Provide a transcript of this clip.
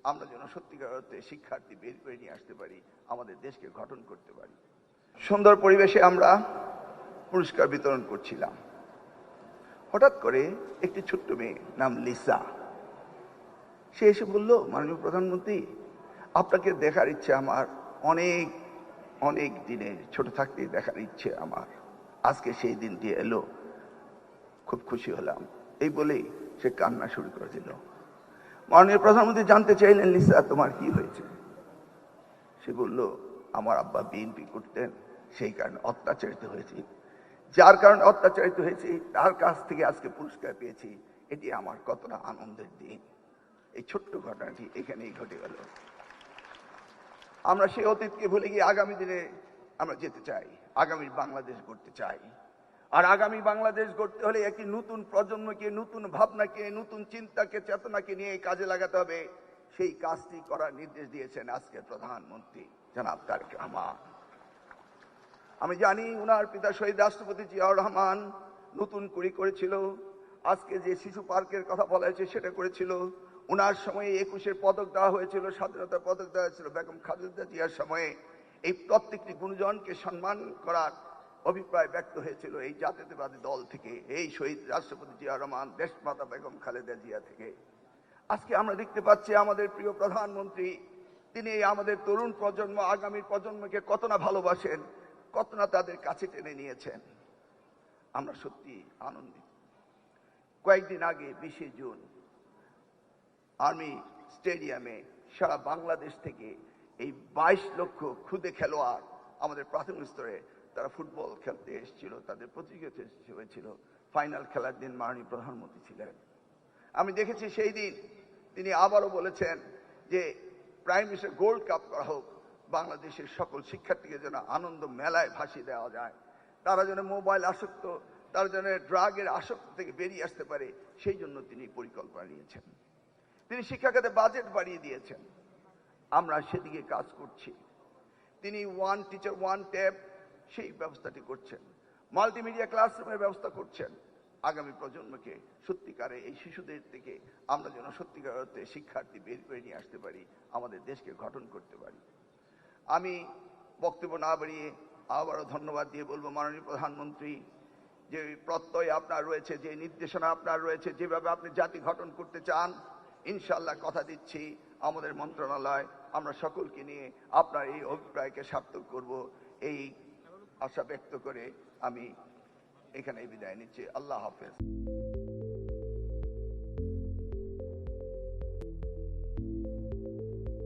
আমরা যেন সত্যিকার অর্থে শিক্ষার্থী বের করে নিয়ে আসতে পারি, আমাদের দেশকে গঠন করতে পারি। সুন্দর পরিবেশে আমরা পুরস্কার বিতরণ করছিলাম। হঠাৎ করে একটি ছোট্ট মেয়ে নাম লিসা, সে এসে বলল, মাননীয় প্রধানমন্ত্রী, আপনাকে দেখার ইচ্ছে আমার অনেক অনেক দিনের, ছোট থাকতে দেখার ইচ্ছে আমার, আজকে সেই দিনটি এলো, খুব খুশি হলাম। এই বলেই সে কান্না শুরু করে দিল। মাননীয় প্রধানমন্ত্রী জানতে চাইলেন, লিসা তোমার কি হয়েছে? সে বলল, আমার আব্বা বিএনপি করতেন, সেই কারণে অত্যাচারিত হয়েছি, যার কারণে অত্যাচারিত হয়েছি তার কাছ থেকে আজকে পুরস্কার পেয়েছি, এটি আমার কতটা আনন্দের দিন। এই ছোট্ট ঘটনাটি এখানেই ঘটে গেল। আমরা সেই অতীতকে ভুলে গিয়ে আগামী দিনে আমরা যেতে চাই, আগামীর বাংলাদেশ গড়তে চাই। আর আগামী বাংলাদেশ গড়তে হলে একটি নতুন প্রজন্মকে, নতুন ভাবনাকে, নতুন চিন্তাকে, চেতনাকে নিয়ে কাজে লাগাতে হবে। সেই কাজটি করার নির্দেশ দিয়েছেন আজকের প্রধানমন্ত্রী জনাব তারেক রহমান। আমি জানি উনার পিতা শহীদ রাষ্ট্রপতি জিয়াউর রহমান নতুন কুড়ি করেছিল, আজকে যে শিশু পার্কের কথা বলা হয়েছে সেটা করেছিল। উনার সময়ে 21-এর পদক দেওয়া হয়েছিল, স্বাধীনতার পদক দেওয়া হয়েছিল বেগম খালেদা জিয়ার সময়ে। এই প্রত্যেকটি গুণজনকে সম্মান করার অভিপ্রায় ব্যক্ত হয়েছিল এই জাতীয়তাবাদী দল থেকে, এই শহীদ রাষ্ট্রপতি জিয়াউর রহমান, দেশমাতা বেগম খালেদা জিয়া থেকে। আজকে আমরা দেখতে পাচ্ছি আমাদের প্রিয় প্রধানমন্ত্রী, তিনি আমাদের তরুণ প্রজন্ম, আগামী প্রজন্মকে কত না ভালোবাসেন, কত না তাদের কাছে টেনে নিয়েছেন। আমরা সত্যি আনন্দিত। কয়েকদিন আগে 20শে জুন আর্মি স্টেডিয়ামে সারা বাংলাদেশ থেকে এই 22 লক্ষ ক্ষুদে খেলোয়াড় আমাদের প্রাথমিক স্তরে তারা ফুটবল খেলতে এসেছিল, তাদের প্রতিযোগিতা হয়েছিল। ফাইনাল খেলার দিন মাননীয় প্রধানমন্ত্রী ছিলেন। আমি দেখেছি সেই দিন তিনি আবারও বলেছেন যে প্রাইম মিনিস্টার গোল্ড কাপ করা হোক, বাংলাদেশের সকল শিক্ষার্থীকে যেন আনন্দ মেলায় ভাসিয়ে দেওয়া যায়, তারা যেন মোবাইল আসক্ত, তারা যেন ড্রাগের আসক্ত থেকে বেরিয়ে আসতে পারে, সেই জন্য তিনি পরিকল্পনা নিয়েছেন। তিনি শিক্ষা খাতে বাজেট বাড়িয়ে দিয়েছেন, আমরা সেদিকে কাজ করছি। তিনি ওয়ান টিচার ওয়ান ট্যাব সেই ব্যবস্থাটি করছেন, মাল্টিমিডিয়া ক্লাসরুমের ব্যবস্থা করছেন। আগামী প্রজন্মকে সত্যিকারে এই শিশুদের থেকে আমরা যেন সত্যিকার অর্থে শিক্ষার্থী বের করে নিয়ে আসতে পারি, আমাদের দেশকে গঠন করতে পারি। আমি বক্তব্য না বাড়িয়ে আবারও ধন্যবাদ দিয়ে বলবো, মাননীয় প্রধানমন্ত্রী, যে প্রত্যয় আপনার রয়েছে, যে নির্দেশনা আপনার রয়েছে, যেভাবে আপনি জাতি গঠন করতে চান, ইনশাআল্লাহ কথা দিচ্ছি আমাদের মন্ত্রণালয় আমরা সকলকে নিয়ে আপনার এই অভিপ্রায়কে সার্থক করব, এই আশা ব্যক্ত করে আমি এখানে বিদায় নিচ্ছি। আল্লাহ হাফেজ।